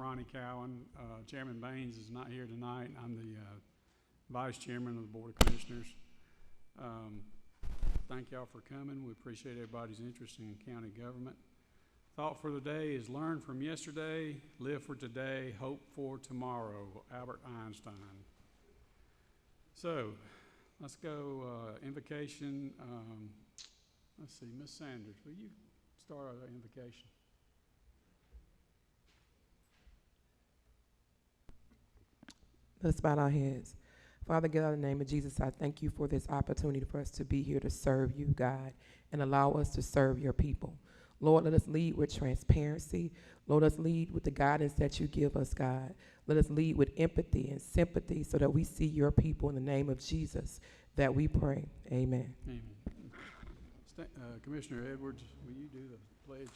Ronnie Cowan. Chairman Baines is not here tonight. I'm the Vice Chairman of the Board of Commissioners. Thank y'all for coming. We appreciate everybody's interest in county government. Thought for the day is learn from yesterday, live for today, hope for tomorrow. Albert Einstein. So, let's go invocation. Let's see, Miss Sanders, will you start our invocation? Let's bow our heads. Father God, in the name of Jesus, I thank you for this opportunity for us to be here to serve you, God, and allow us to serve your people. Lord, let us lead with transparency. Lord, let us lead with the guidance that you give us, God. Let us lead with empathy and sympathy so that we see your people in the name of Jesus that we pray. Amen. Amen. Commissioner Edwards, will you do the pledge?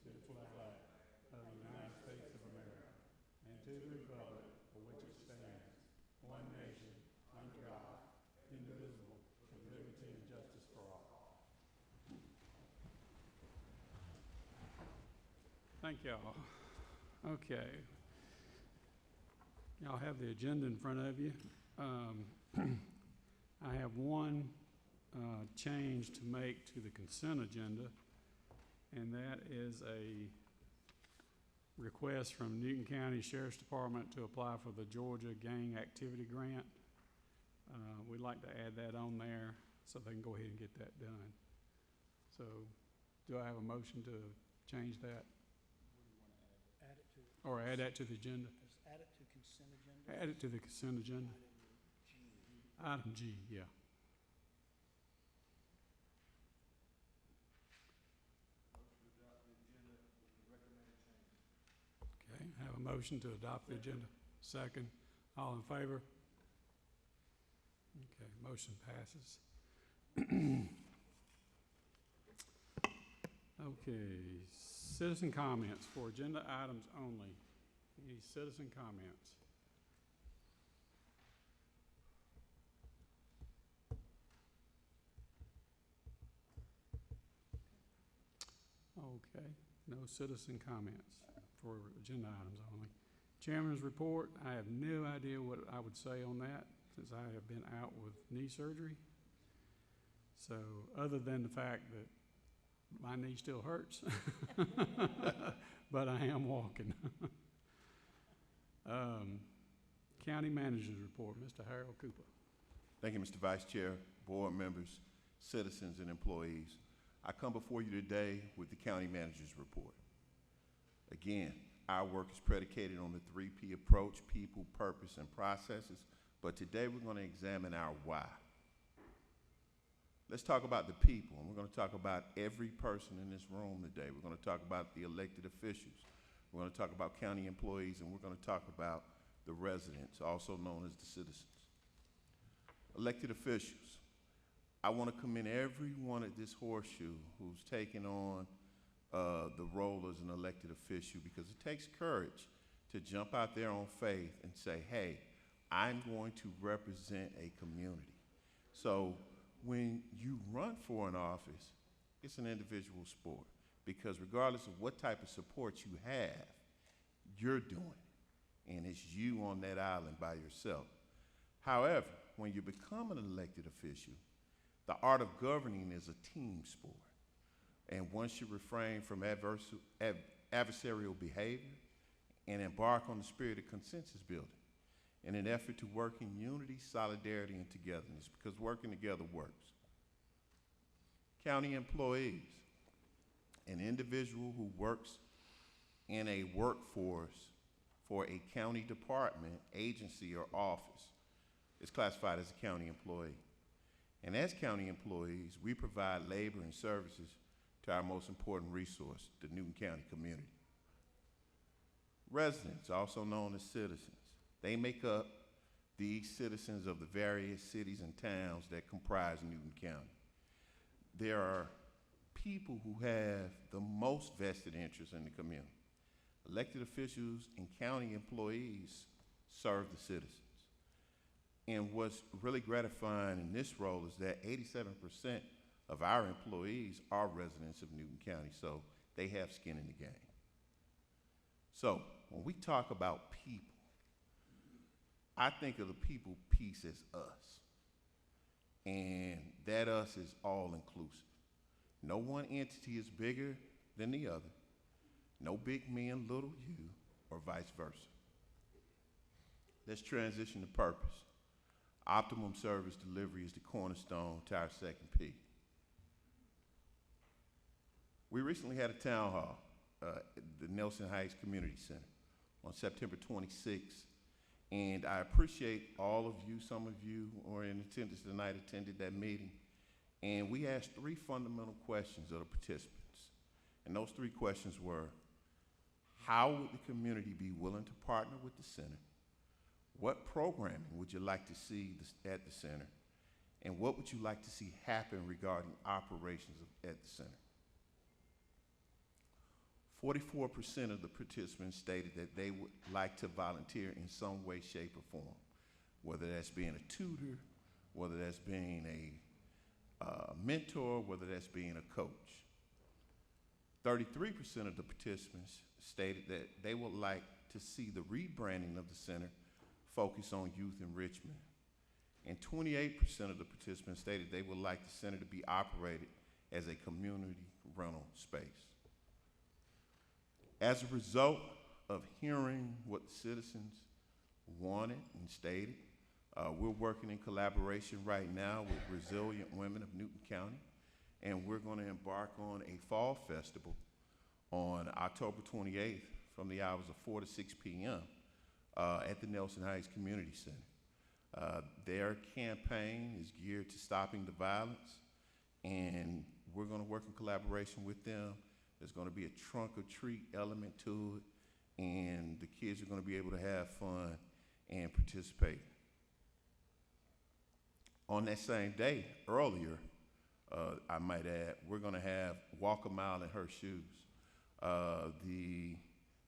To the flag of the United States of America and to the republic for which it stands, one nation, under God, indivisible, with liberty and justice for all. Thank y'all. Okay. Y'all have the agenda in front of you. I have one change to make to the consent agenda, and that is a request from Newton County Sheriff's Department to apply for the Georgia Gang Activity Grant. We'd like to add that on there so they can go ahead and get that done. So, do I have a motion to change that? Add it to. Or add that to the agenda? Add it to consent agenda. Add it to the consent agenda. Item G, yeah. Okay, have a motion to adopt the agenda. Second. All in favor? Okay, motion passes. Okay, citizen comments for agenda items only. Any citizen comments? Okay, no citizen comments for agenda items only. Chairman's report, I have no idea what I would say on that since I have been out with knee surgery. So other than the fact that my knee still hurts, but I am walking. County Manager's report, Mr. Harold Cooper. Thank you, Mr. Vice Chair, board members, citizens, and employees. I come before you today with the County Manager's report. Again, our work is predicated on the 3P approach: people, purpose, and processes. But today we're going to examine our why. Let's talk about the people, and we're going to talk about every person in this room today. We're going to talk about the elected officials. We're going to talk about county employees, and we're going to talk about the residents, also known as the citizens. Elected officials. I want to commend everyone at this horseshoe who's taken on the role as an elected official, because it takes courage to jump out there on faith and say, hey, I'm going to represent a community. So when you run for an office, it's an individual sport, because regardless of what type of support you have, you're doing it, and it's you on that island by yourself. However, when you become an elected official, the art of governing is a team sport. And once you refrain from adversarial behavior and embark on the spirit of consensus building in an effort to work in unity, solidarity, and togetherness, because working together works. County employees, an individual who works in a workforce for a county department, agency, or office is classified as a county employee. And as county employees, we provide labor and services to our most important resource, the Newton County community. Residents, also known as citizens, they make up the citizens of the various cities and towns that comprise Newton County. There are people who have the most vested interest in the community. Elected officials and county employees serve the citizens. And what's really gratifying in this role is that 87% of our employees are residents of Newton County, so they have skin in the game. So when we talk about people, I think of the people piece as us. And that us is all inclusive. No one entity is bigger than the other. No big me and little you, or vice versa. Let's transition to purpose. Optimum service delivery is the cornerstone to our second P. We recently had a town hall at the Nelson Heights Community Center on September 26th. And I appreciate all of you, some of you who are in attendance tonight attended that meeting. And we asked 3 fundamental questions of the participants. And those 3 questions were, how would the community be willing to partner with the center? What programming would you like to see at the center? And what would you like to see happen regarding operations at the center? 44% of the participants stated that they would like to volunteer in some way, shape, or form, whether that's being a tutor, whether that's being a mentor, whether that's being a coach. 33% of the participants stated that they would like to see the rebranding of the center focus on youth enrichment. And 28% of the participants stated they would like the center to be operated as a community rental space. As a result of hearing what the citizens wanted and stated, we're working in collaboration right now with Resilient Women of Newton County, and we're going to embark on a fall festival on October 28th from the hours of 4 to 6 p.m. At the Nelson Heights Community Center. Their campaign is geared to stopping the violence, and we're going to work in collaboration with them. There's going to be a trunk or treat element to it, and the kids are going to be able to have fun and participate. On that same day, earlier, I might add, we're going to have Walk a Mile in Her Shoes, the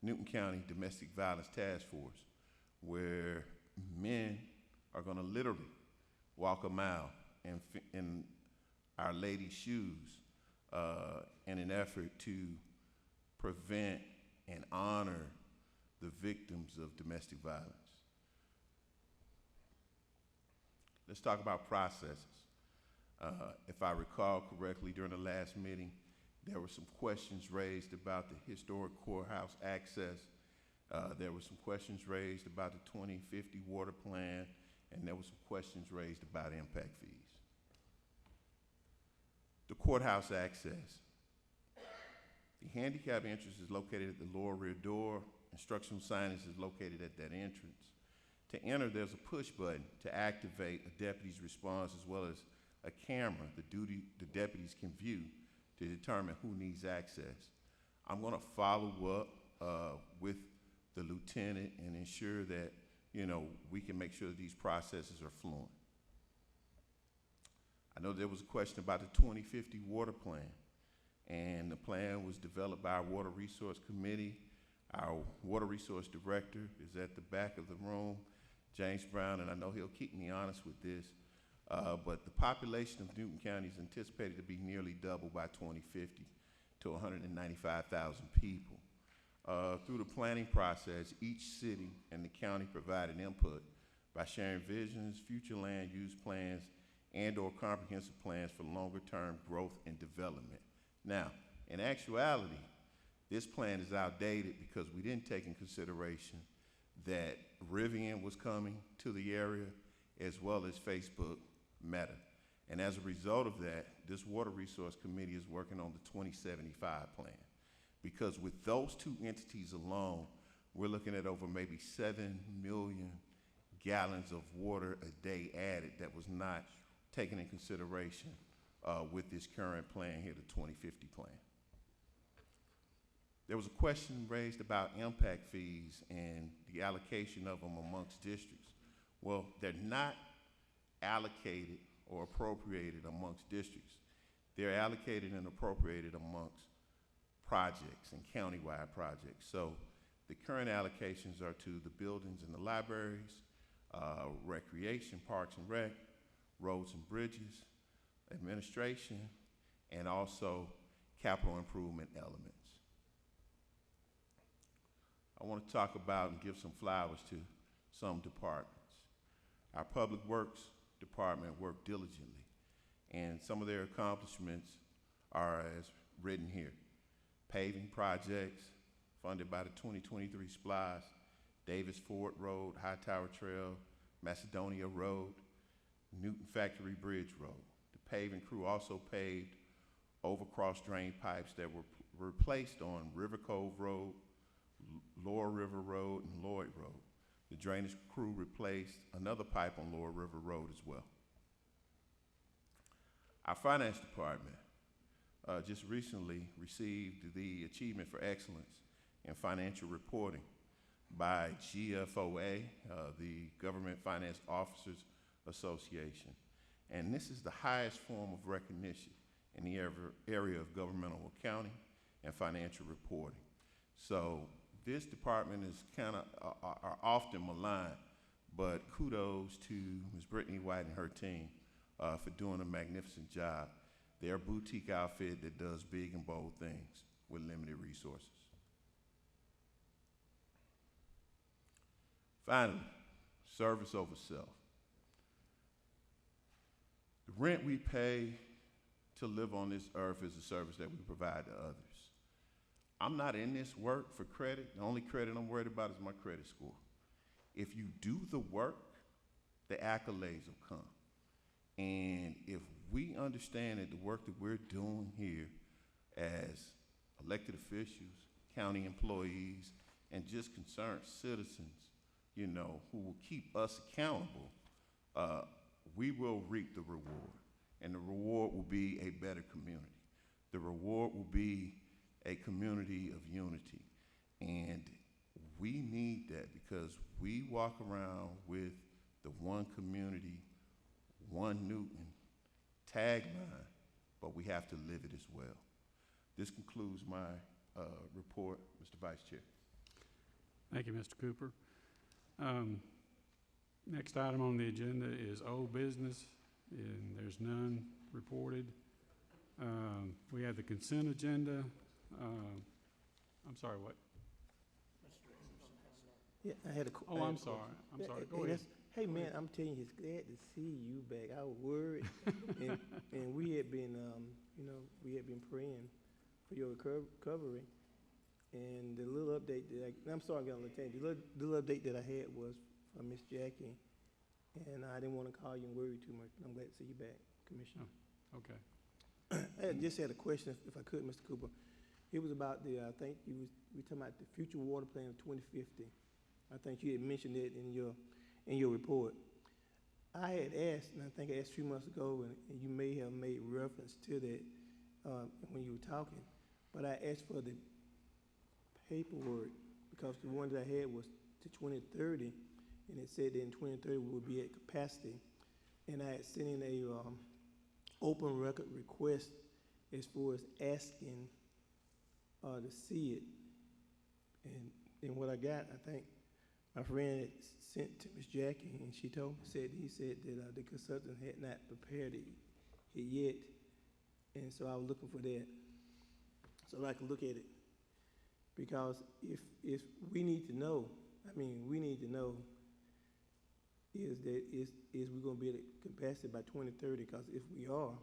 Newton County Domestic Violence Task Force, where men are going to literally walk a mile in Our Lady's shoes in an effort to prevent and honor the victims of domestic violence. Let's talk about processes. If I recall correctly, during the last meeting, there were some questions raised about the historic courthouse access. There were some questions raised about the 2050 water plan, and there were some questions raised about impact fees. The courthouse access. The handicap entrance is located at the lower rear door. Instructional signage is located at that entrance. To enter, there's a push button to activate a deputy's response, as well as a camera the deputies can view to determine who needs access. I'm going to follow up with the lieutenant and ensure that, we can make sure that these processes are fluent. I know there was a question about the 2050 water plan, and the plan was developed by our Water Resource Committee. Our Water Resource Director is at the back of the room, James Brown, and I know he'll keep me honest with this, but the population of Newton County is anticipated to be nearly double by 2050 to 195,000 people. Through the planning process, each city and the county provided input by sharing visions, future land use plans, and/or comprehensive plans for longer-term growth and development. Now, in actuality, this plan is outdated because we didn't take in consideration that Rivian was coming to the area, as well as Facebook Meta. And as a result of that, this Water Resource Committee is working on the 2075 plan. Because with those two entities alone, we're looking at over maybe 7 million gallons of water a day added that was not taken in consideration with this current plan here, the 2050 plan. There was a question raised about impact fees and the allocation of them amongst districts. Well, they're not allocated or appropriated amongst districts. They're allocated and appropriated amongst projects and countywide projects. So the current allocations are to the buildings and the libraries, recreation, parks and rec, roads and bridges, administration, and also capital improvement elements. I want to talk about and give some flowers to some departments. Our Public Works Department worked diligently, and some of their accomplishments are as written here. Paving projects funded by the 2023 SPLOST, Davis Ford Road, Hightower Trail, Macedonia Road, Newton Factory Bridge Road. The paving crew also paved overcross drain pipes that were replaced on River Cove Road, Lower River Road, and Lloyd Road. The drainage crew replaced another pipe on Lower River Road as well. Our Finance Department just recently received the Achievement for Excellence in Financial Reporting by GFOA, the Government Finance Officers Association. And this is the highest form of recognition in the area of governmental accounting and financial reporting. So this department is are often maligned, but kudos to Ms. Brittany White and her team for doing a magnificent job. They're a boutique outfit that does big and bold things with limited resources. Finally, service over self. The rent we pay to live on this earth is a service that we provide to others. I'm not in this work for credit. The only credit I'm worried about is my credit score. If you do the work, the accolades will come. And if we understand that the work that we're doing here as elected officials, county employees, and just concerned citizens, you know, who will keep us accountable, we will reap the reward. And the reward will be a better community. The reward will be a community of unity. And we need that because we walk around with the one community, one Newton tagline, but we have to live it as well. This concludes my report, Mr. Vice Chair. Thank you, Mr. Cooper. Next item on the agenda is old business, and there's none reported. We have the consent agenda. I'm sorry, what? Yeah, I had a. Oh, I'm sorry. I'm sorry. Go ahead. Hey man, I'm telling you, it's glad to see you back. I was worried, and we had been, we had been praying for your recovery. And the little update that I'm sorry, I'm getting a little tangent. The little update that I had was from Miss Jackie, and I didn't want to call you and worry you too much. But I'm glad to see you back, Commissioner. Oh, okay. I just had a question, if I could, Mr. Cooper. It was about the, I think we were talking about the future water plan of 2050. I think you had mentioned it in your report. I had asked, and I think I asked 3 months ago, and you may have made reference to that when you were talking, but I asked for the paperwork because the one that I had was to 2030, and it said that in 2030 we would be at capacity, and I had sent in a open record request as far as asking to see it, and what I got, I think my friend had sent to Ms. Jackie, and she told me, he said that the consultant had not prepared it yet, and so I was looking for that so I could look at it. Because if we need to know, we need to know is we going to be at capacity by 2030? Because if we are,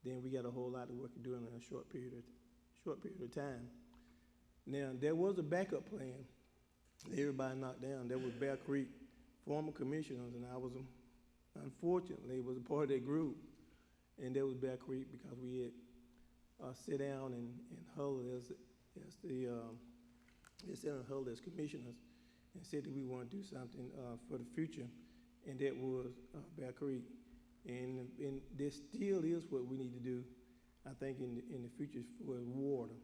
then we got a whole lot of work to do in a short period of time. Now there was a backup plan that everybody knocked down. There was Bear Creek former commissioners, and I was unfortunately was a part of that group, and there was Bear Creek because we had sit down and huddled as commissioners and said that we want to do something for the future, and that was Bear Creek. And this still is what we need to do, I think, in the future for water.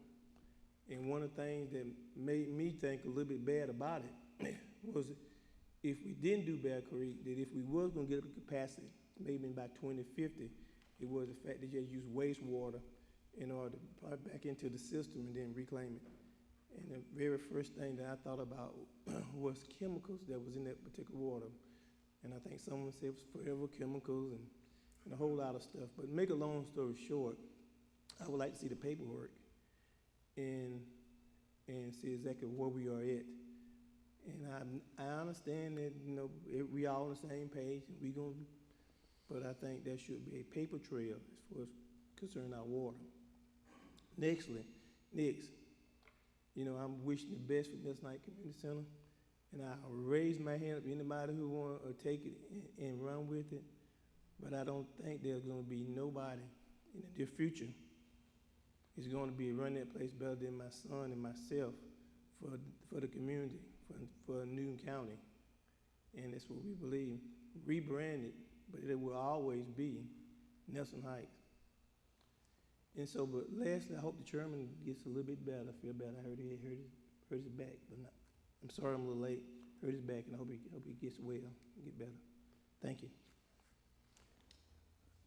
And one of the things that made me think a little bit bad about it was if we didn't do Bear Creek, that if we was going to get up to capacity, maybe by 2050, it was the fact that you use wastewater in order to put it back into the system and then reclaim it. And the very first thing that I thought about was chemicals that was in that particular water. And I think someone said it was forever chemicals and a whole lot of stuff. But make a long story short, I would like to see the paperwork and see exactly where we are at. And I understand that, you know, we all on the same page, and but I think there should be a paper trail as far as concerning our water. Next, you know, I'm wishing the best for Mills Knight Community Center, and I'll raise my hand up to anybody who want to take it and run with it, but I don't think there's going to be nobody in the near future is going to be running that place better than my son and myself for the community, for Newton County. And that's what we believe. Rebranded, but it will always be Nelson Heights. And so, but lastly, I hope the chairman gets a little bit better. I feel better. I heard his back, but not, I'm sorry I'm a little late. Hurt his back, and I hope he gets well and get better. Thank you.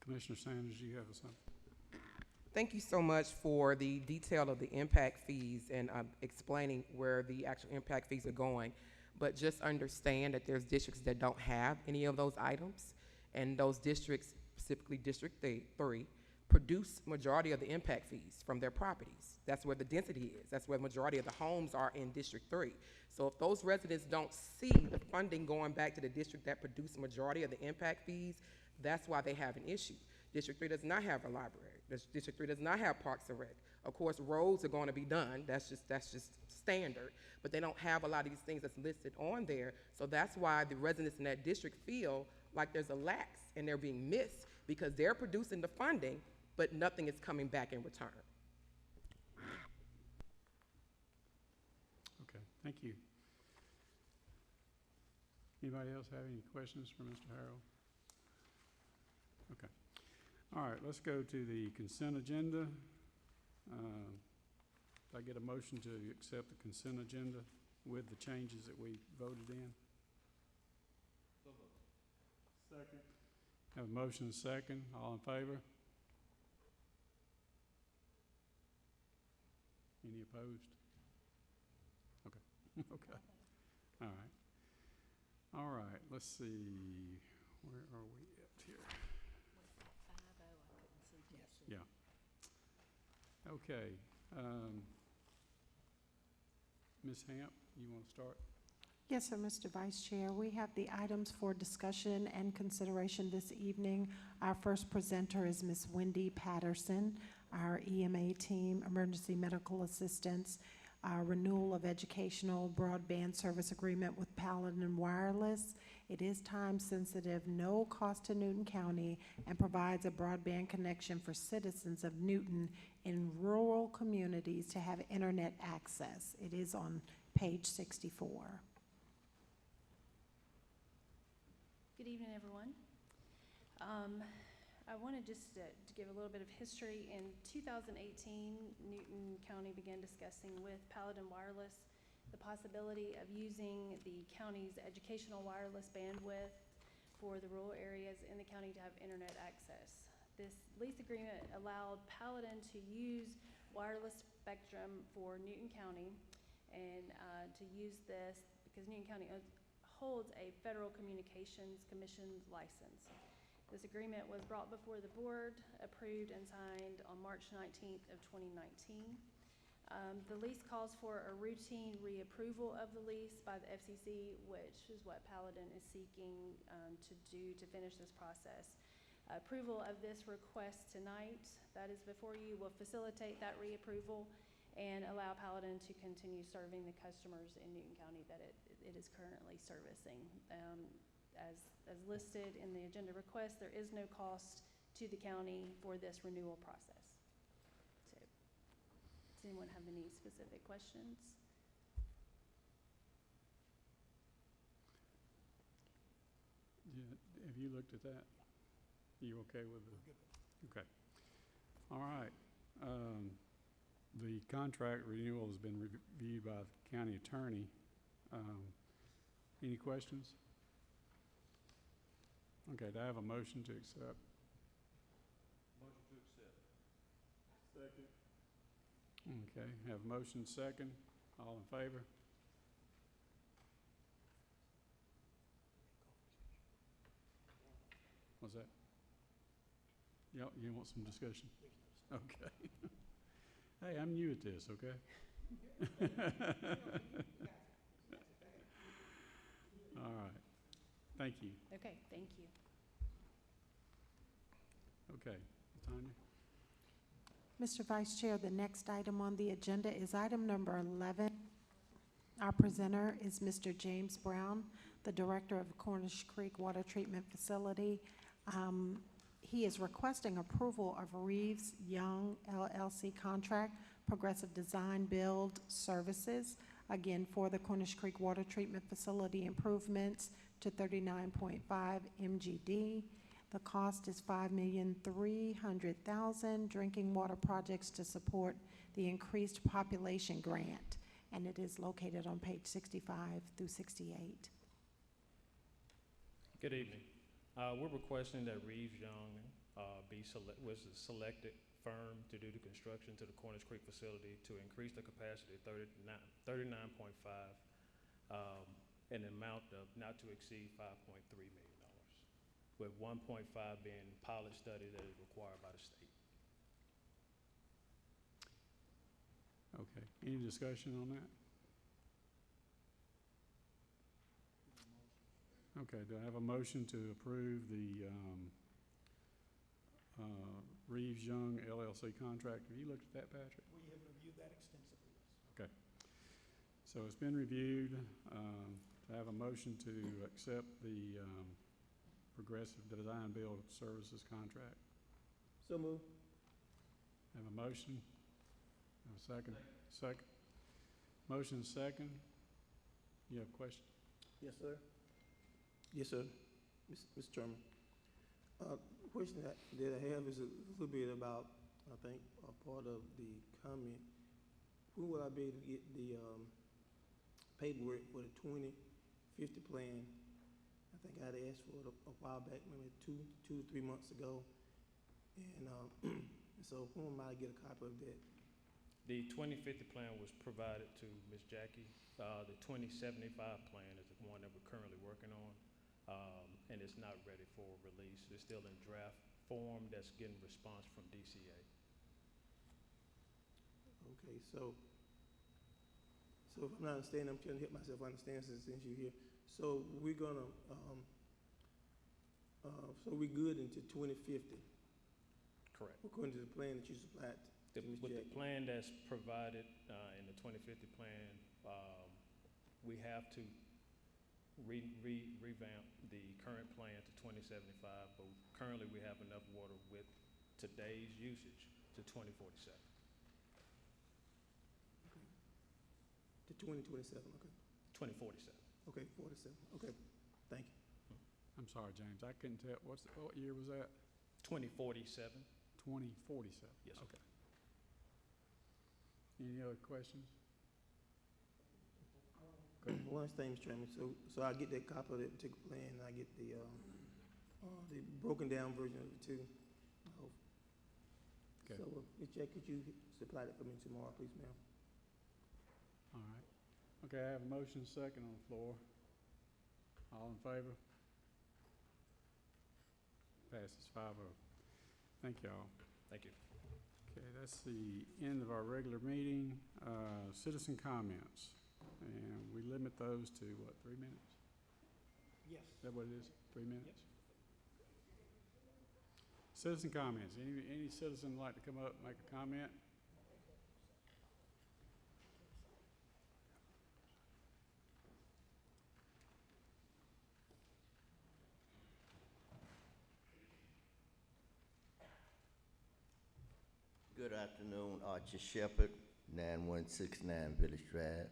Commissioner Sanders, you have something? Thank you so much for the detail of the impact fees and explaining where the actual impact fees are going. But just understand that there's districts that don't have any of those items, and those districts, specifically District 3, produce majority of the impact fees from their properties. That's where the density is. That's where the majority of the homes are in District 3. So if those residents don't see the funding going back to the district that produced the majority of the impact fees, that's why they have an issue. District 3 does not have a library. District 3 does not have Parks and Rec. Of course, roads are going to be done. That's just standard. But they don't have a lot of these things that's listed on there. So that's why the residents in that district feel like there's a lax and they're being missed because they're producing the funding, but nothing is coming back in return. Okay, thank you. Anybody else have any questions for Mr. Harrell? Okay. All right, let's go to the consent agenda. Did I get a motion to accept the consent agenda with the changes that we voted in? Second. Have a motion and a second. All in favor? Any opposed? Okay. Okay. All right. All right. Let's see. Where are we at here? Yeah. Okay. Ms. Hamp, you want to start? Yes, sir, Mr. Vice Chair. We have the items for discussion and consideration this evening. Our first presenter is Ms. Wendy Patterson, our EMA team, Emergency Medical Assistance, our renewal of educational broadband service agreement with Paladin Wireless. It is time sensitive, no cost to Newton County, and provides a broadband connection for citizens of Newton in rural communities to have internet access. It is on page 64. Good evening, everyone. I wanted just to give a little bit of history. In 2018, Newton County began discussing with Paladin Wireless the possibility of using the county's educational wireless bandwidth for the rural areas in the county to have internet access. This lease agreement allowed Paladin to use wireless spectrum for Newton County and to use this because Newton County holds a Federal Communications Commission license. This agreement was brought before the board, approved and signed on March 19th of 2019. The lease calls for a routine reapproval of the lease by the FCC, which is what Paladin is seeking to do to finish this process. Approval of this request tonight, that is before you, will facilitate that reapproval and allow Paladin to continue serving the customers in Newton County that it is currently servicing. As listed in the agenda request, there is no cost to the county for this renewal process. So, does anyone have any specific questions? Yeah, have you looked at that? You okay with it? Okay. All right. The contract renewal has been reviewed by the county attorney. Any questions? Okay, do I have a motion to accept? Motion to accept. Second. Okay, have a motion second. All in favor? What's that? You want some discussion? Okay. Hey, I'm new at this, okay? All right. Thank you. Okay, thank you. Okay, Tanya? Mr. Vice Chair, the next item on the agenda is item number 11. Our presenter is Mr. James Brown, the Director of Cornish Creek Water Treatment Facility. He is requesting approval of Reeves Young LLC contract, Progressive Design Build Services, again for the Cornish Creek Water Treatment Facility improvements to 39.5 MGD. The cost is $5,300,000 drinking water projects to support the increased population grant, and it is located on page 65 through 68. Good evening. We're requesting that Reeves Young was the selected firm to do the construction to the Cornish Creek facility to increase the capacity to 39.5, an amount of not to exceed $5.3 million, with 1.5 being pilot study that is required by the state. Okay, any discussion on that? Okay, do I have a motion to approve the Reeves Young LLC contract? Have you looked at that, Patrick? We have reviewed that extensively, yes. Okay. So it's been reviewed. I have a motion to accept the Progressive Design Build Services contract. So move. Have a motion? Have a second? Second. Motion second. You have a question? Yes, sir. Yes, sir. Mr. Chairman. Question that I have is a little bit about, I think, a part of the comment. When will I be able to get the paperwork for the 2050 plan? I think I had asked for it a while back, maybe two to 3 months ago. And so when might I get a copy of that? The 2050 plan was provided to Ms. Jackie. The 2075 plan is the one that we're currently working on. And it's not ready for release. It's still in draft form that's getting response from DCA. Okay, so if I'm not understanding, I'm trying to help myself understand since you're here. So we're gonna, so we're good into 2050, Correct. according to the plan that you supplied to Ms. With the Jackie. plan that's provided in the 2050 plan, we have to revamp the current plan to 2075, but currently we have enough water with today's usage to 2047. To 2027, okay. 2047. Okay, 47, okay, thank you. I'm sorry, James, I couldn't tell. What year was that? 2047. 2047? Yes, sir. Okay. Any other questions? One last thing, Mr. Chairman, so I get that copy of that particular plan, and I get the broken down version of it too. Okay. So, Ms. Jackie, could you supply that for me tomorrow, please, ma'am? All right. Okay, I have a motion second on the floor. All in favor? Passes 5-0. Thank you all. Thank you. Okay, that's the end of our regular meeting. Citizen comments. And we limit those to what, 3 minutes? Yes. Is that what it is? 3 minutes? Citizen comments. Any citizen like to come up and make a comment? Good afternoon, Archie Shepherd, 9169 Village Drive.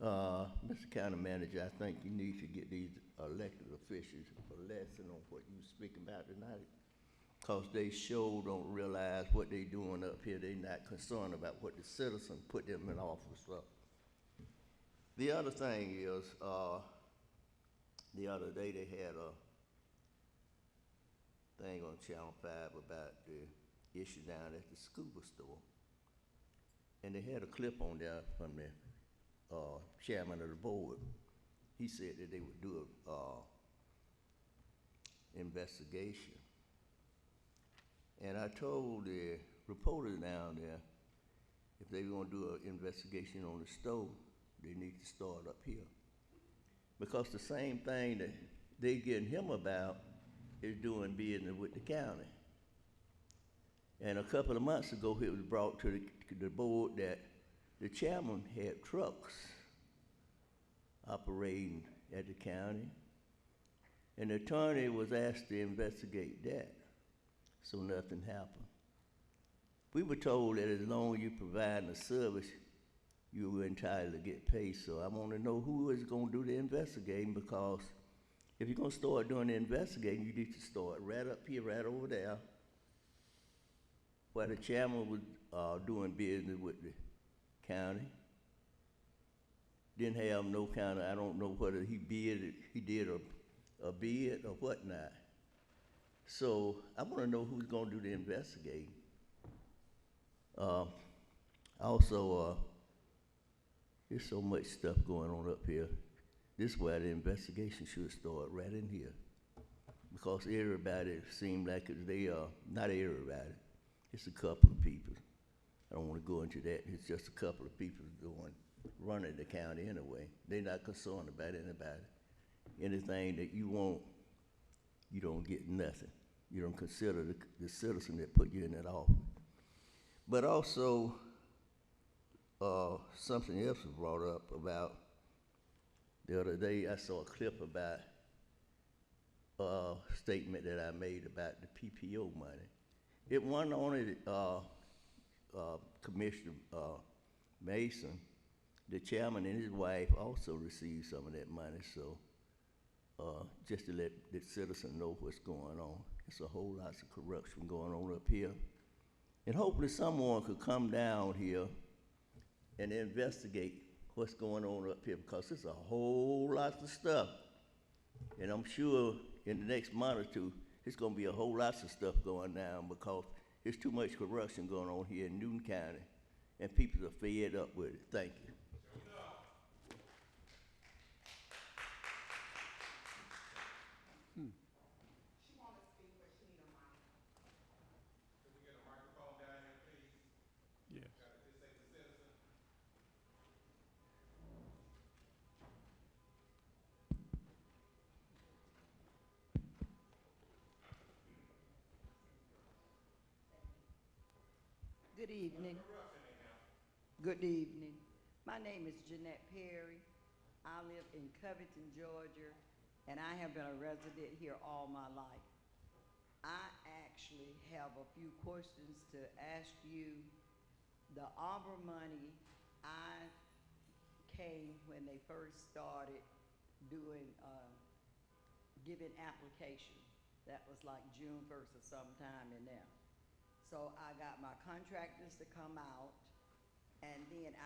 Mr. County Manager, I think you need to get these elected officials a lesson on what you're speaking about tonight, because they sure don't realize what they're doing up here. They're not concerned about what the citizens put them in office for. The other thing is, the other day they had a thing on Channel 5 about the issue down at the scuba store. And they had a clip on there from the chairman of the board. He said that they would do a investigation. And I told the reporters down there, if they gonna do an investigation on the stove, they need to start up here. Because the same thing that they getting him about is doing business with the county. And a couple of months ago, it was brought to the board that the chairman had trucks operating at the county, and the attorney was asked to investigate that, so nothing happened. We were told that as long as you provide a service, you were entitled to get paid. So I want to know who is going to do the investigating, because if you're going to start doing the investigating, you need to start right up here, right over there, where the chairman was doing business with the county. Didn't have no kind of, I don't know whether he did a bid or whatnot. So I want to know who's going to do the investigating. Also, there's so much stuff going on up here. This is where the investigation should start, right in here. Because everybody seems like they are, not everybody, it's a couple of people. I don't want to go into that. It's just a couple of people running the county anyway. They're not concerned about anybody. Anything that you want, you don't get nothing. You don't consider the citizen that put you in that office. But also, something else was brought up about the other day. I saw a clip about a statement that I made about the PPO money. It wasn't only Commissioner Mason, the chairman and his wife also received some of that money. So just to let the citizen know what's going on. It's a whole lot of corruption going on up here. And hopefully someone could come down here and investigate what's going on up here, because it's a whole lot of stuff. And I'm sure in the next month or two, it's gonna be a whole lot of stuff going down, because there's too much corruption going on here in Newton County, and people are fed up with it. Thank you. Yes. Good evening. Good evening. My name is Jeanette Perry. I live in Covington, Georgia, and I have been a resident here all my life. I actually have a few questions to ask you. The Arbor money, I came when they first started doing, giving application. That was like June 1st or sometime in there. So I got my contractors to come out, and then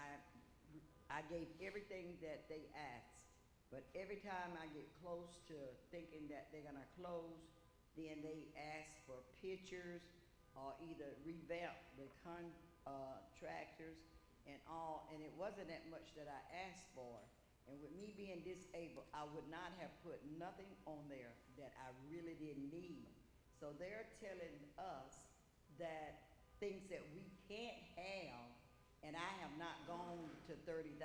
I gave everything that they asked. But every time I get close to thinking that they're gonna close, then they ask for pictures or either revamp the contractors and all, and it wasn't that much that I asked for. And with me being disabled, I would not have put nothing on there that I really didn't need. So they're telling us that things that we can't have, and I have not gone to $30,000,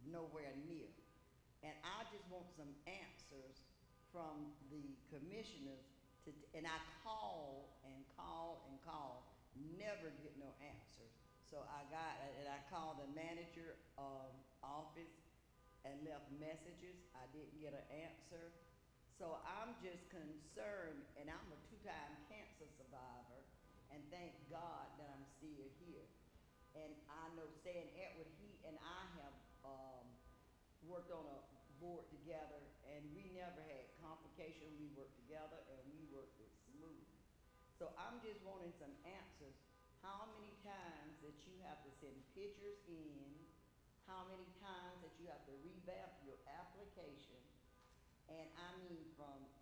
nowhere near. And I just want some answers from the commissioners, and I call and call and call, never get no answers. So I called the manager office and left messages. I didn't get an answer. So I'm just concerned, and I'm a 2-time cancer survivor, and thank God that I'm still here. And I know Stan Edward, he and I have worked on a board together, and we never had complication. We worked together, and we worked it smooth. So I'm just wanting some answers. How many times that you have to send pictures in, how many times that you have to revamp your application, and I mean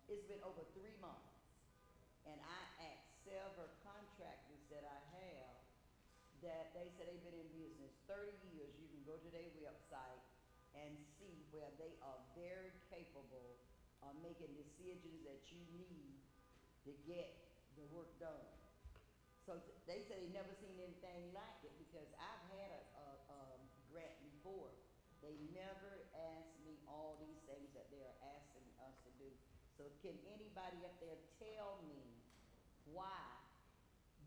it's been over 3 months, and I asked several contractors that I have that they said they've been in business 30 years. You can go to their website and see where they are very capable of making decisions that you need to get the work done. They said they never seen anything like it, because I've had a grant before. They never asked me all these things that they're asking us to do. So can anybody up there tell me why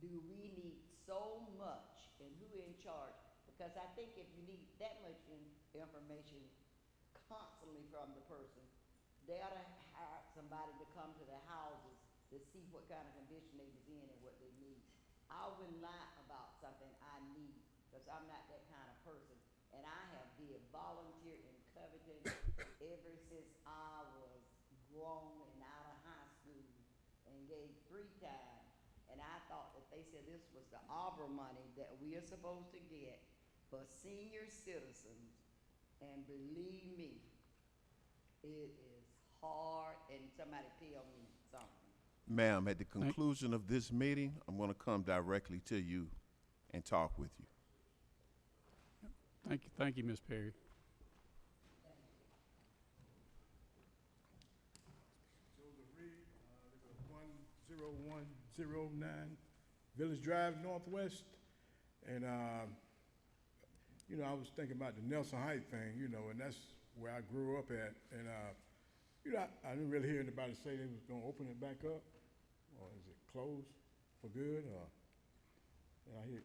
do we need so much, and who in charge? Because I think if you need that much information constantly from the person, they ought to hire somebody to come to the houses to see what kind of condition they was in and what they need. I wouldn't lie about something I need, because I'm not that kind of person. And I have did volunteer in Covington ever since I was grown and out of high school, and gave free time. And I thought that they said this was the ARPA money that we are supposed to get for senior citizens. And believe me, it is hard, and somebody tell me something. Ma'am, at the conclusion of this meeting, I'm going to come directly to you and talk with you. Thank you, Ms. Perry. Joseph Reeves, 10109 Village Drive Northwest. And, you know, I was thinking about the Nelson Heights thing, you know, and that's where I grew up at. And, you know, I didn't really hear anybody say they was going to open it back up, or is it closed for good, or, and I hear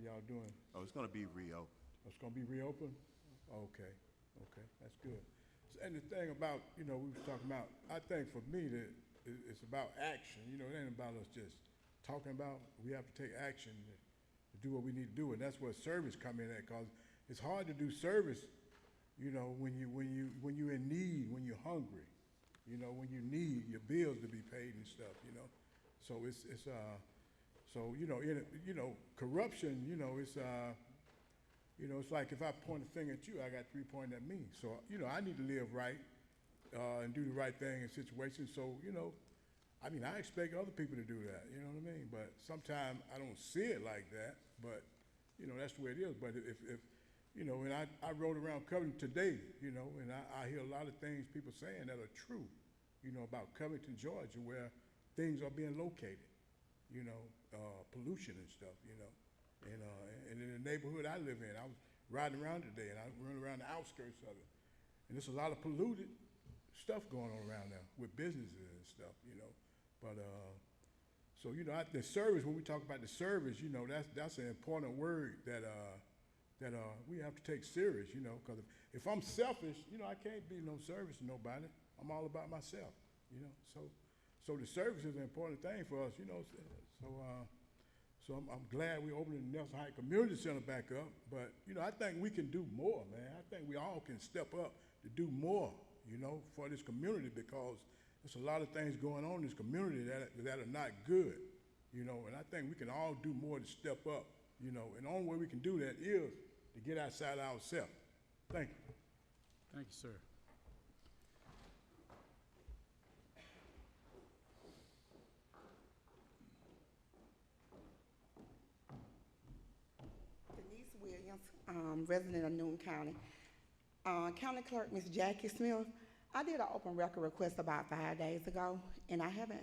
y'all doing. Oh, it's going to be reopened. It's going to be reopened? Okay, that's good. And the thing about, you know, we was talking about, I think for me that it's about action. You know, it ain't about us just talking about. We have to take action to do what we need to do, and that's where service come in at, because it's hard to do service, you know, when you're in need, when you're hungry, you know, when you need your bills to be paid and stuff, you know. So so you know, corruption, you know, it's you know, it's like if I point a finger at you, I got 3 pointing at me. So, you know, I need to live right and do the right thing in situations. So, you know, I mean, I expect other people to do that, you know what I mean? But sometimes I don't see it like that, but, you know, that's the way it is. But if you know, and I rode around Covington today, you know, and I hear a lot of things people saying that are true, you know, about Covington, Georgia, where things are being located, you know, pollution and stuff, you know. And in the neighborhood I live in, I was riding around today, and I run around the outskirts of it. And there's a lot of polluted stuff going on around there with businesses and stuff, you know. But, so, you know, the service, when we talk about the service, you know, that's an important word that we have to take serious, you know, because if I'm selfish, you know, I can't be no service to nobody. I'm all about myself, you know. So the service is an important thing for us, you know. So I'm glad we're opening the Nelson Heights Community Center back up. But, you know, I think we can do more, man. I think we all can step up to do more, you know, for this community, because there's a lot of things going on in this community that are not good, you know. And I think we can all do more to step up, you know. And the only way we can do that is to get outside ourselves. Thank you. Thank you, sir. Resident of Newton County. County Clerk, Ms. Jackie Smith, I did an open record request about 5 days ago, and I haven't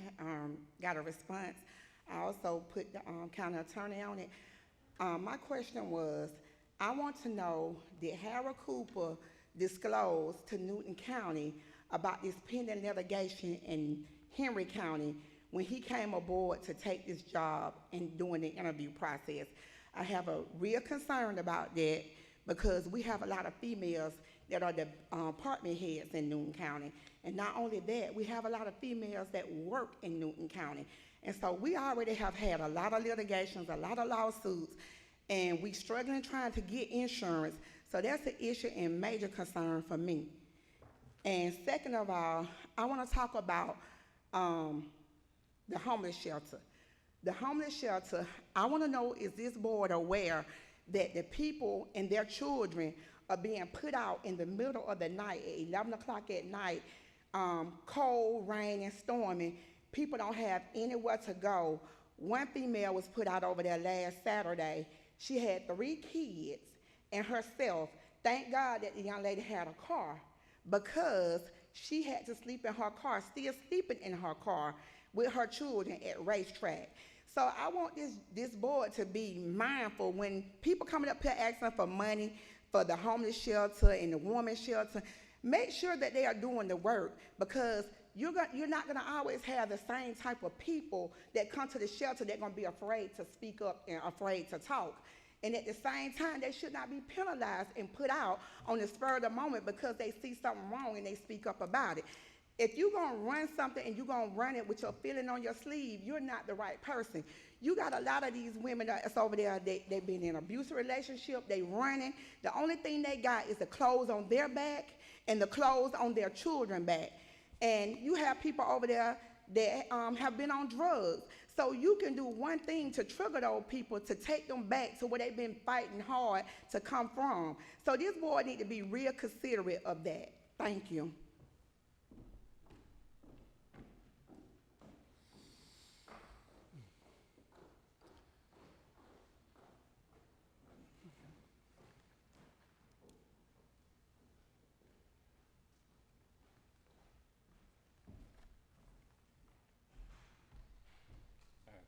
got a response. I also put the county attorney on it. My question was, I want to know, did Harold Cooper disclose to Newton County about this pending litigation in Henry County when he came aboard to take this job and doing the interview process? I have a real concern about that, because we have a lot of females that are the department heads in Newton County. And not only that, we have a lot of females that work in Newton County. And so we already have had a lot of litigations, a lot of lawsuits, and we struggling trying to get insurance. So that's an issue and major concern for me. And second of all, I want to talk about the homeless shelter. The homeless shelter, I want to know, is this board aware that the people and their children are being put out in the middle of the night at 11 o'clock at night, cold, rain, and storming? People don't have anywhere to go. One female was put out over there last Saturday. She had 3 kids and herself. Thank God that the young lady had a car, because she had to sleep in her car, still sleeping in her car with her children at racetrack. So I want this board to be mindful when people coming up here asking for money for the homeless shelter and the women's shelter, make sure that they are doing the work, because you're not going to always have the same type of people that come to the shelter that are going to be afraid to speak up and afraid to talk. And at the same time, they should not be penalized and put out on the spur of the moment because they see something wrong and they speak up about it. If you're going to run something and you're going to run it with your feeling on your sleeve, you're not the right person. You got a lot of these women that's over there, they've been in an abusive relationship, they running. The only thing they got is the clothes on their back and the clothes on their children's back. And you have people over there that have been on drugs. So you can do one thing to trigger those people to take them back to where they've been fighting hard to come from. So this board need to be real considerate of that. Thank you.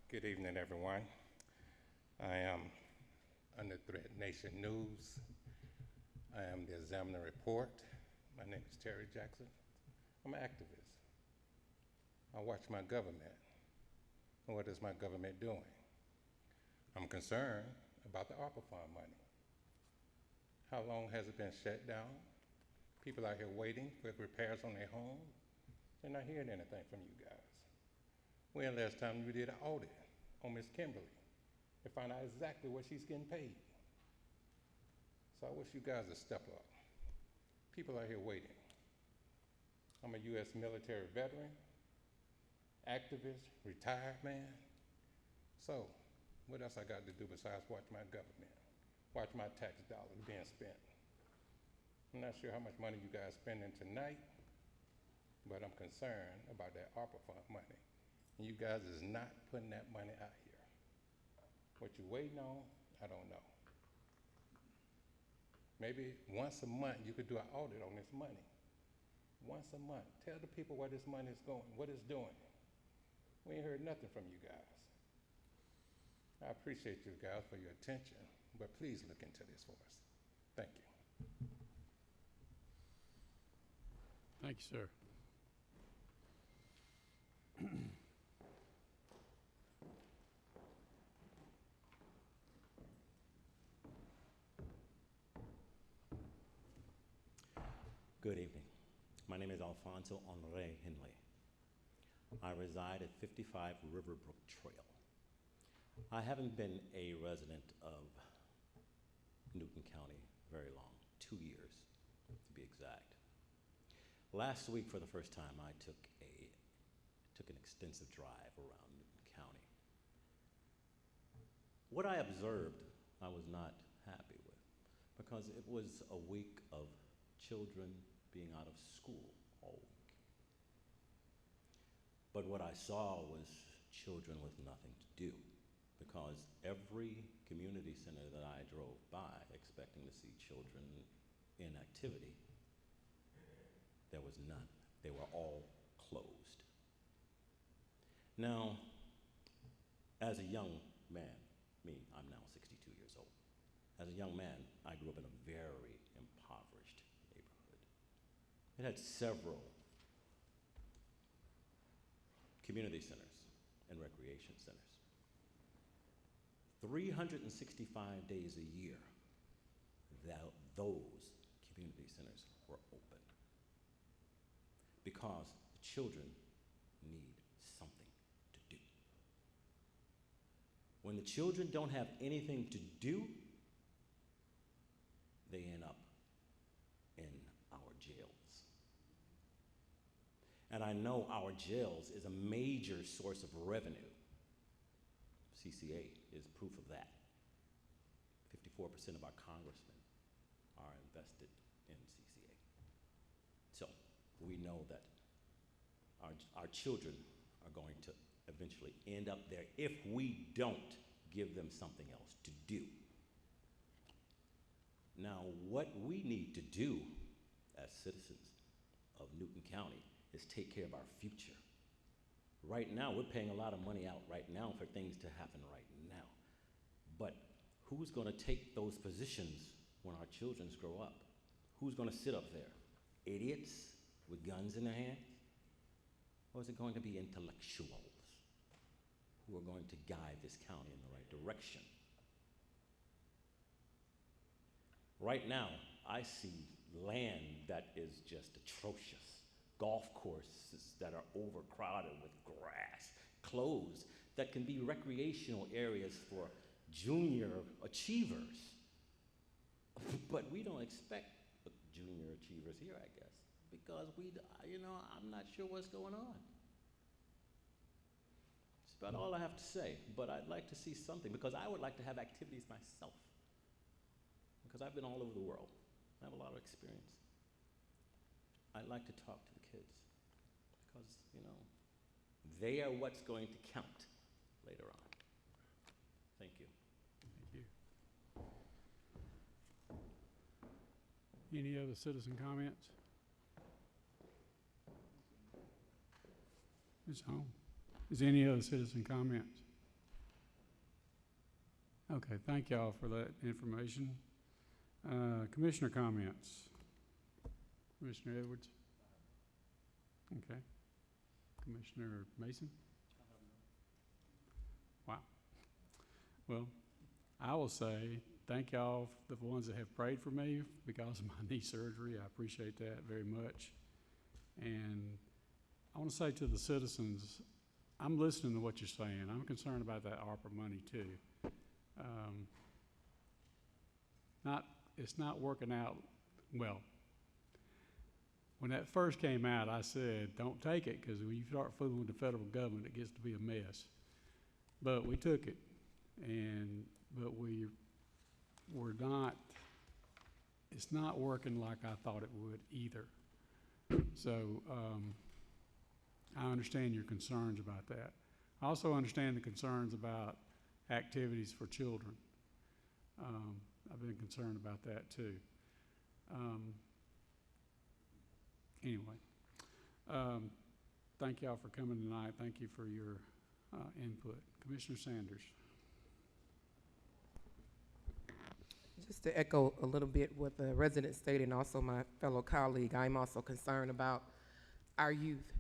Good evening, everyone. I am under Threat Nation News. I am the Examiner Report. My name is Terry Jackson. I'm an activist. I watch my government. And what is my government doing? I'm concerned about the ARPA fund money. How long has it been shut down? People out here waiting for repairs on their homes. They're not hearing anything from you guys. When last time you did an audit on Miss Kimberly to find out exactly what she's getting paid? So I wish you guys would step up. People out here waiting. I'm a U.S. military veteran, activist, retired man. So what else I got to do besides watch my government, watch my tax dollars being spent? I'm not sure how much money you guys spending tonight, but I'm concerned about that ARPA fund money. And you guys is not putting that money out here. What you waiting on, I don't know. Maybe once a month you could do an audit on this money. Once a month. Tell the people where this money is going, what it's doing. We ain't heard nothing from you guys. I appreciate you guys for your attention, but please look into this for us. Thank you. Thank you, sir. Good evening. My name is Alfonso Henry Henley. I reside at 55 Riverbrook Trail. I haven't been a resident of Newton County very long, 2 years to be exact. Last week, for the first time, I took an extensive drive around Newton County. What I observed, I was not happy with, because it was a week of children being out of school all week. But what I saw was children with nothing to do, because every community center that I drove by expecting to see children in activity, there was none. They were all closed. Now, as a young man, I'm now 62 years old. As a young man, I grew up in a very impoverished neighborhood. It had several community centers and recreation centers. 365 days a year, those community centers were open, because the children need something to do. When the children don't have anything to do, they end up in our jails. And I know our jails is a major source of revenue. CCA is proof of that. 54% of our congressmen are invested in CCA. So we know that our children are going to eventually end up there if we don't give them something else to do. Now, what we need to do as citizens of Newton County is take care of our future Right now, we're paying a lot of money out right now for things to happen right now. But who's going to take those positions when our children grow up? Who's going to sit up there? Idiots with guns in their hands? Or is it going to be intellectuals who are going to guide this county in the right direction? Right now, I see land that is just atrocious. Golf courses that are overcrowded with grass, closed, that can be recreational areas for junior achievers. But we don't expect junior achievers here, I guess, because I'm not sure what's going on. That's about all I have to say, but I'd like to see something, because I would like to have activities myself, because I've been all over the world. I have a lot of experience. I'd like to talk to the kids, because, they are what's going to count later on. Thank you. Thank you. Any other citizen comments? Ms. Holmes, is there any other citizen comments? Okay, thank y'all for that information. Commissioner comments. Commissioner Edwards? Okay. Commissioner Mason? Wow. Well, I will say thank y'all, the ones that have prayed for me because of my knee surgery. I appreciate that very much. And I want to say to the citizens, I'm listening to what you're saying. I'm concerned about that ARPA money too. It's not working out well. When that first came out, I said, don't take it, because when you start fooling with the federal government, it gets to be a mess. But we took it, but we're not, it's not working like I thought it would either. So I understand your concerns about that. I also understand the concerns about activities for children. I've been concerned about that too. Anyway, thank y'all for coming tonight. Thank you for your input. Commissioner Sanders. Just to echo a little bit what the resident stated, and also my fellow colleague, I'm also concerned about our youth.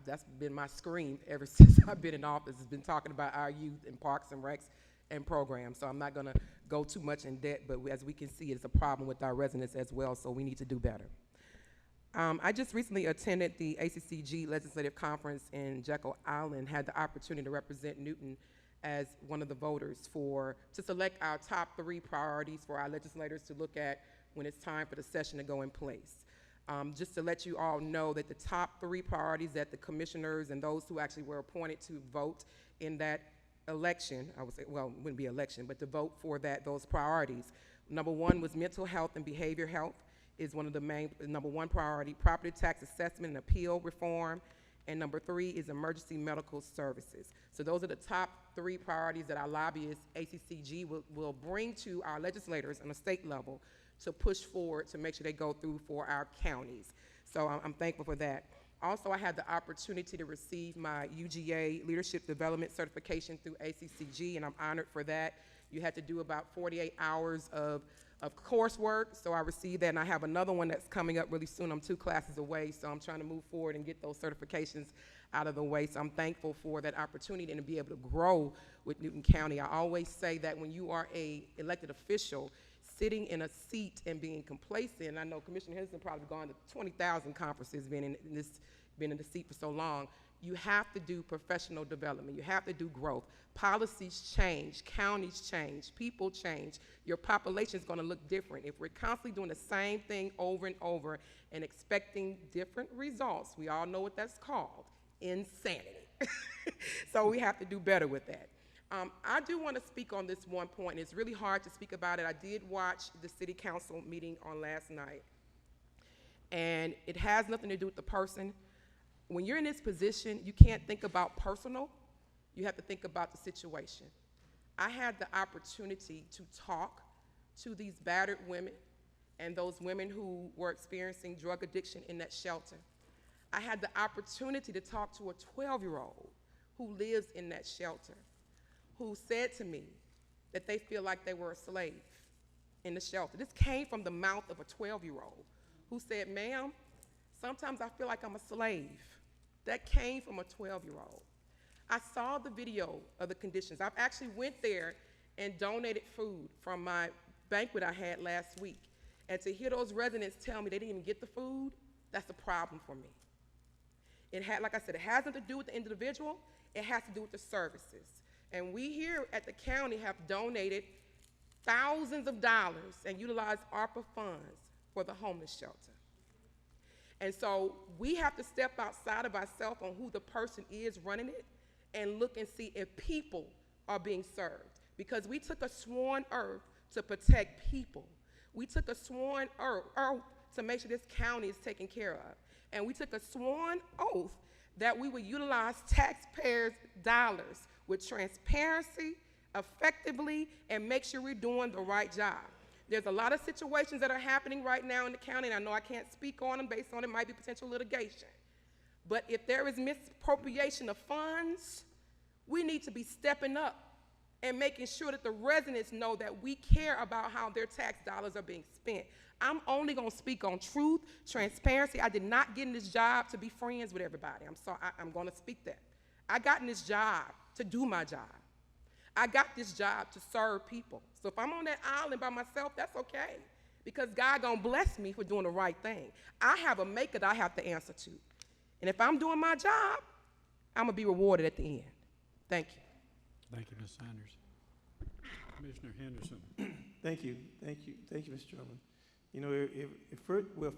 That's been my scream ever since I've been in office, has been talking about our youth in parks and recs and programs. So I'm not going to go too much in debt, but as we can see, it's a problem with our residents as well, so we need to do better. I just recently attended the ACCG Legislative Conference in Jekyll Island, had the opportunity to represent Newton as one of the voters to select our top 3 priorities for our legislators to look at when it's time for the session to go in place. Just to let you all know that the top 3 priorities that the commissioners and those who actually were appointed to vote in that election, I would say, well, it wouldn't be election, but to vote for those priorities. Number 1 was mental health and behavior health is one of the main, number 1 priority, property tax assessment and appeal reform, and number 3 is emergency medical services. So those are the top 3 priorities that our lobbyists, ACCG, will bring to our legislators on a state level to push forward to make sure they go through for our counties. So I'm thankful for that. Also, I had the opportunity to receive my UGA Leadership Development Certification through ACCG, and I'm honored for that. You had to do about 48 hours of coursework, so I received that, and I have another one that's coming up really soon. I'm 2 classes away, so I'm trying to move forward and get those certifications out of the way. So I'm thankful for that opportunity and to be able to grow with Newton County. I always say that when you are an elected official, sitting in a seat and being complacent, and I know Commissioner Henderson probably gone to 20,000 conferences, been in the seat for so long, you have to do professional development. You have to do growth. Policies change, counties change, people change. Your population is going to look different. If we're constantly doing the same thing over and over and expecting different results, we all know what that's called, insanity. So we have to do better with that. I do want to speak on this one point, and it's really hard to speak about it. I did watch the city council meeting on last night, and it has nothing to do with the person. When you're in this position, you can't think about personal. You have to think about the situation. I had the opportunity to talk to these battered women and those women who were experiencing drug addiction in that shelter. I had the opportunity to talk to a 12-year-old who lives in that shelter, who said to me that they feel like they were a slave in the shelter. This came from the mouth of a 12-year-old who said, ma'am, sometimes I feel like I'm a slave. That came from a 12-year-old. I saw the video of the conditions. I've actually went there and donated food from my banquet I had last week. And to hear those residents tell me they didn't even get the food, that's a problem for me. It had, like I said, it has nothing to do with the individual, it has to do with the services. And we here at the county have donated thousands of dollars and utilized ARPA funds for the homeless shelter. And so we have to step outside of ourselves on who the person is running it and look and see if people are being served. Because we took a sworn oath to protect people. We took a sworn oath to make sure this county is taken care of. And we took a sworn oath that we would utilize taxpayers' dollars with transparency, effectively, and make sure we're doing the right job. There's a lot of situations that are happening right now in the county, and I know I can't speak on them based on it might be potential litigation. But if there is misappropriation of funds, we need to be stepping up and making sure that the residents know that we care about how their tax dollars are being spent. I'm only going to speak on truth, transparency. I did not get in this job to be friends with everybody. I'm sorry, I'm going to speak that. I got in this job to do my job. I got this job to serve people. So if I'm on that island by myself, that's okay, because God gonna bless me for doing the right thing. I have a maker that I have to answer to. And if I'm doing my job, I'm gonna be rewarded at the end. Thank you. Thank you, Ms. Sanders. Commissioner Henderson. Thank you, Mr. Chairman. You know,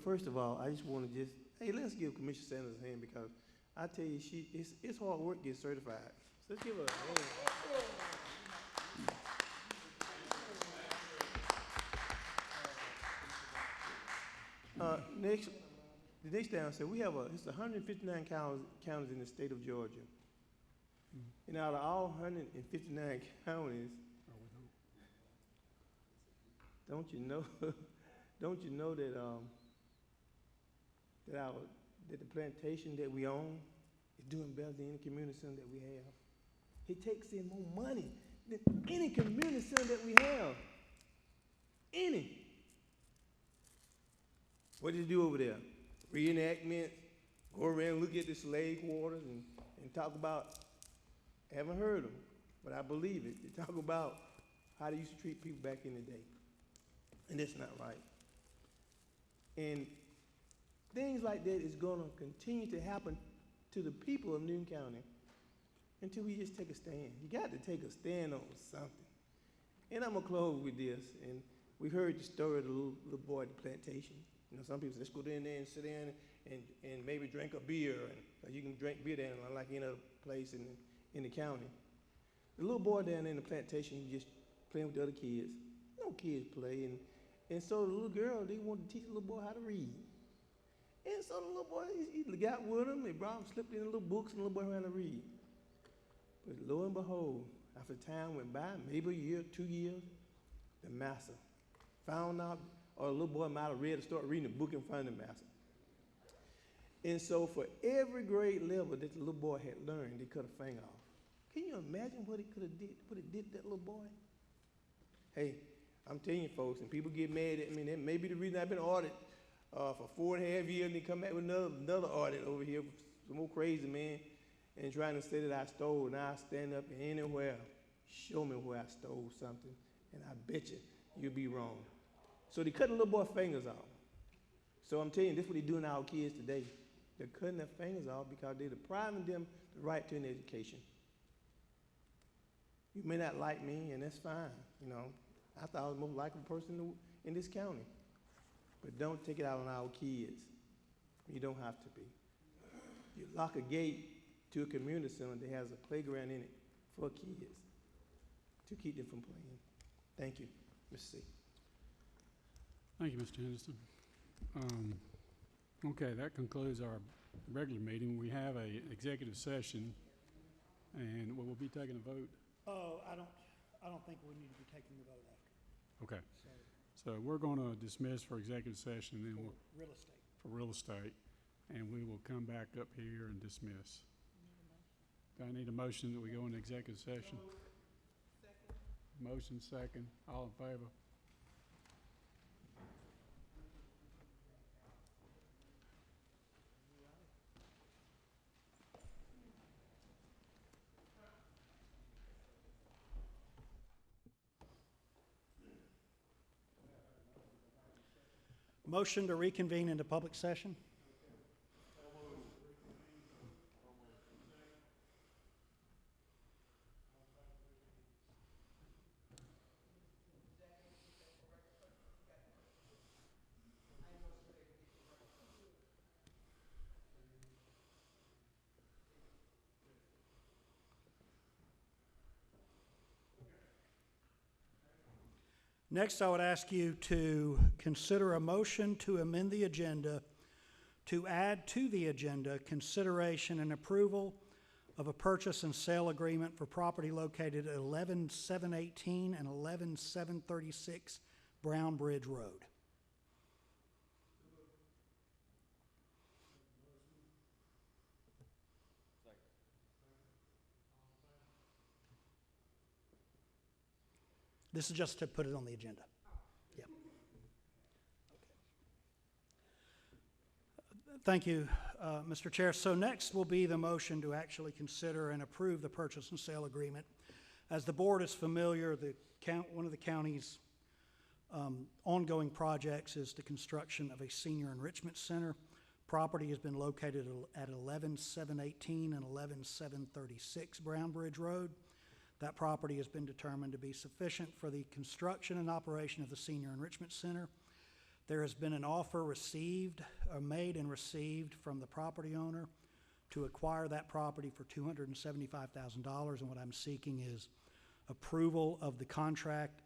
first of all, I just want to hey, let's give Commissioner Sanders a hand, because I tell you, it's hard work to get certified. So let's give her a hand. The next down said we have it's 159 counties in the state of Georgia. And out of all 159 counties, don't you know that that the plantation that we own is doing better than any community center that we have? It takes in more money than any community center that we have. Any. What did you do over there? Reenactment, go around and look at the slave quarters and talk about, I haven't heard them, but I believe it. They talk about how they used to treat people back in the day. And that's not right. And things like that is going to continue to happen to the people of Newton County until we just take a stand. You got to take a stand on something. And I'm going to close with this. And we heard the story of the little boy at the plantation. You know, some people say, let's go down there and sit down and maybe drink a beer. And you can drink beer down there like any other place in the county. The little boy down there in the plantation, he just playing with the other kids. No kids play. And so the little girl, they wanted to teach the little boy how to read. And so the little boy, he got with him, they brought him, slipped in the little books, and the little boy ran to read. But lo and behold, after time went by, maybe a year, 2 years, the master found out, or the little boy might have read or started reading a book in front of the master. And so for every grade level that the little boy had learned, they cut a finger off. Can you imagine what it could have did, what it did to that little boy? Hey, I'm telling you folks, and people get mad at me, that may be the reason I've been audited for 4.5 years, and they come back with another audit over here, some more crazy man, and trying to say that I stole. Now I stand up anywhere, show me where I stole something, and I bet you'll be wrong. So they cutting the little boy's fingers off. So I'm telling you, this is what they're doing to our kids today. They're cutting their fingers off because they're depriving them the right to an education. You may not like me, and that's fine. You know, I thought I was the most likable person in this county. But don't take it out on our kids. You don't have to be. You lock a gate to a community center that has a playground in it for kids to keep them from playing. Thank you, Mr. C. Thank you, Mr. Henderson. Okay, that concludes our regular meeting. We have a executive session, and we'll be taking a vote. I don't think we need to be taking the vote after. Okay. So we're going to dismiss for executive session, and then we'll Real estate. for real estate, and we will come back up here and dismiss. Do I need a motion that we go into executive session? Motion second. All in favor? Motion to reconvene into public session? Next, I would ask you to consider a motion to amend the agenda to add to the agenda consideration and approval of a purchase and sale agreement for property located at 11718 and 11736 Brown Bridge Road. This is just to put it on the agenda. Yep. Okay. Thank you, Mr. Chair. So next will be the motion to actually consider and approve the purchase and sale agreement. As the board is familiar, one of the county's ongoing projects is the construction of a senior enrichment center. Property has been located at 11718 and 11736 Brown Bridge Road. That property has been determined to be sufficient for the construction and operation of the Senior Enrichment Center. There has been an offer made and received from the property owner to acquire that property for $275,000, and what I'm seeking is approval of the contract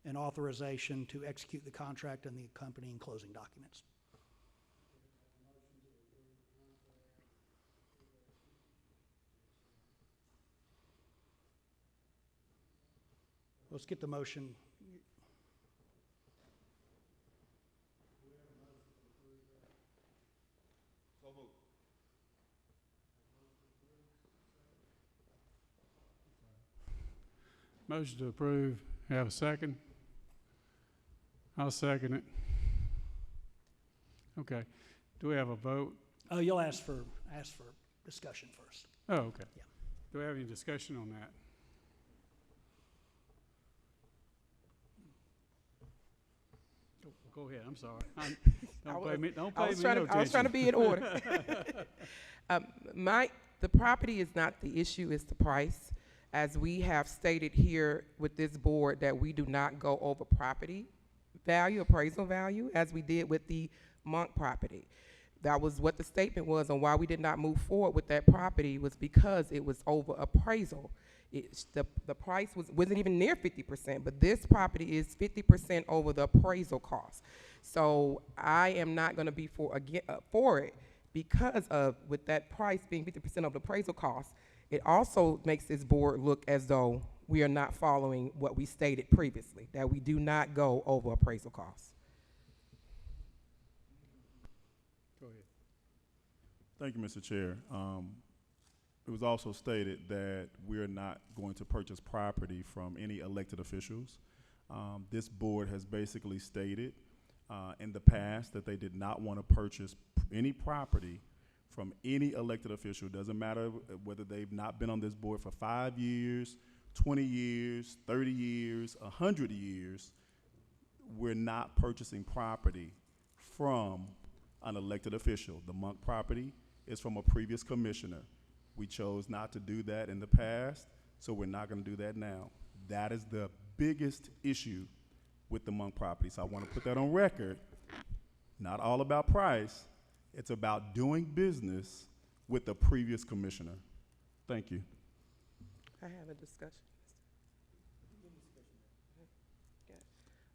and authorization to execute the contract and the accompanying closing documents. Let's get the motion. Motion to approve. Have a second? I'll second it. Okay. Do we have a vote? Oh, you'll ask for discussion first. Oh, okay. Yeah. Do we have any discussion on that? Go ahead. I'm sorry. Don't pay me no attention. I was trying to be in order. The property is not the issue, it's the price. As we have stated here with this board that we do not go over property value, appraisal value, as we did with the Monk property. That was what the statement was on why we did not move forward with that property, was because it was over appraisal. The price wasn't even near 50%, but this property is 50% over the appraisal cost. So I am not going to be for it because of, with that price being 50% of the appraisal cost. It also makes this board look as though we are not following what we stated previously, that we do not go over appraisal costs. Go ahead. Thank you, Mr. Chair. It was also stated that we're not going to purchase property from any elected officials. This board has basically stated in the past that they did not want to purchase any property from any elected official. Doesn't matter whether they've not been on this board for 5 years, 20 years, 30 years, 100 years. We're not purchasing property from an elected official. The Monk property is from a previous commissioner. We chose not to do that in the past, so we're not going to do that now. That is the biggest issue with the Monk property. So I want to put that on record. Not all about price. It's about doing business with the previous commissioner. Thank you. I have a discussion.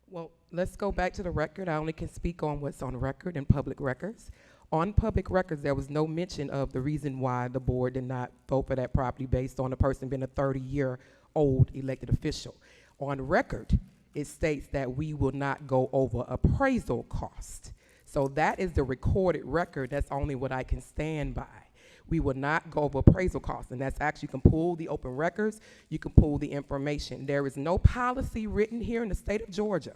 Well, let's go back to the record. I only can speak on what's on record and public records. On public records, there was no mention of the reason why the board did not vote for that property based on the person being a 30-year-old elected official. On record, it states that we will not go over appraisal cost. So that is the recorded record. That's only what I can stand by. We will not go over appraisal costs, and that's actually, you can pull the open records, you can pull the information. There is no policy written here in the state of Georgia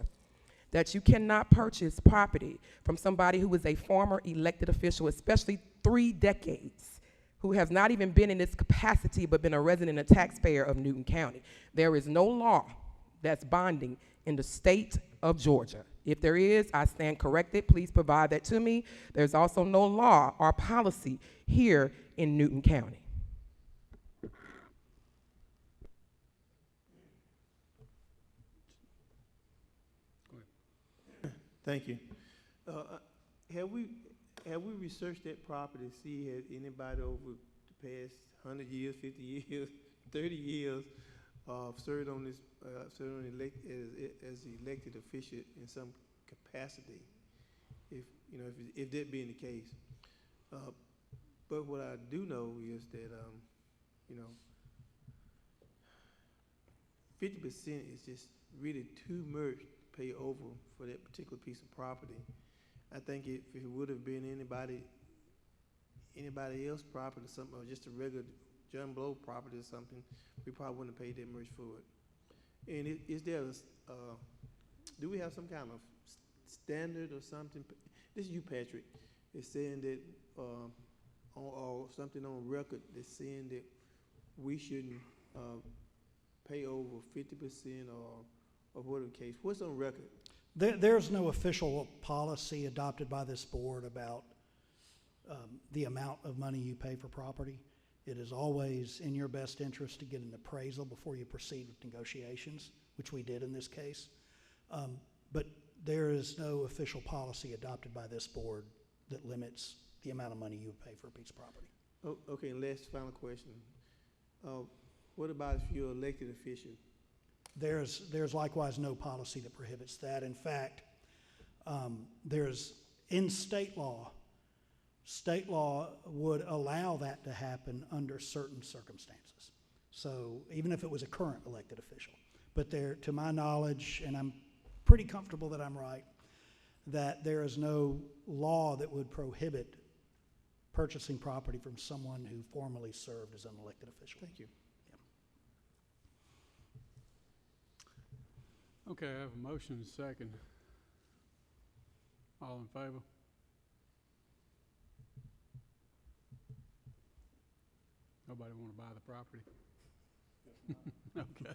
that you cannot purchase property from somebody who is a former elected official, especially 3 decades, who has not even been in this capacity but been a resident and a taxpayer of Newton County. There is no law that's binding in the state of Georgia. If there is, I stand corrected. Please provide that to me. There's also no law or policy here in Newton County. Thank you. Have we researched that property to see has anybody over the past 100 years, 50 years, 30 years served on this as the elected official in some capacity? If that being the case, but what I do know is that 50% is just really too much to pay over for that particular piece of property. I think if it would have been anybody else property or something, or just a regular John Blow property or something, we probably wouldn't have paid that much for it. And is there do we have some kind of standard or something? This is you, Patrick. It's saying that or something on record that's saying that we shouldn't pay over 50% or whatever the case. What's on record? There's no official policy adopted by this board about the amount of money you pay for property. It is always in your best interest to get an appraisal before you proceed with negotiations, which we did in this case. But there is no official policy adopted by this board that limits the amount of money you would pay for a piece of property. Oh, okay, and last final question. What about if you're an elected official? There's likewise no policy that prohibits that. In fact, there's in state law would allow that to happen under certain circumstances. So even if it was a current elected official, but there, to my knowledge, and I'm pretty comfortable that I'm right, that there is no law that would prohibit purchasing property from someone who formerly served as an elected official. Thank you. Okay, I have a motion and a second. All in favor? Nobody want to buy the property? Okay.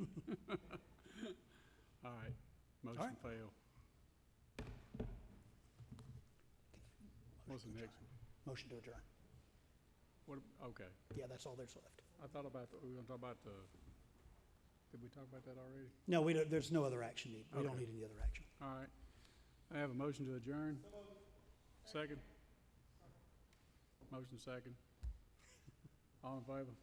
All right, motion failed. What's the next one? Motion to adjourn. Okay. Yeah, that's all there's left. I thought about, we were going to talk about did we talk about that already? No, there's no other action needed. We don't need any other action. All right. I have a motion to adjourn. Second? Motion second. All in favor?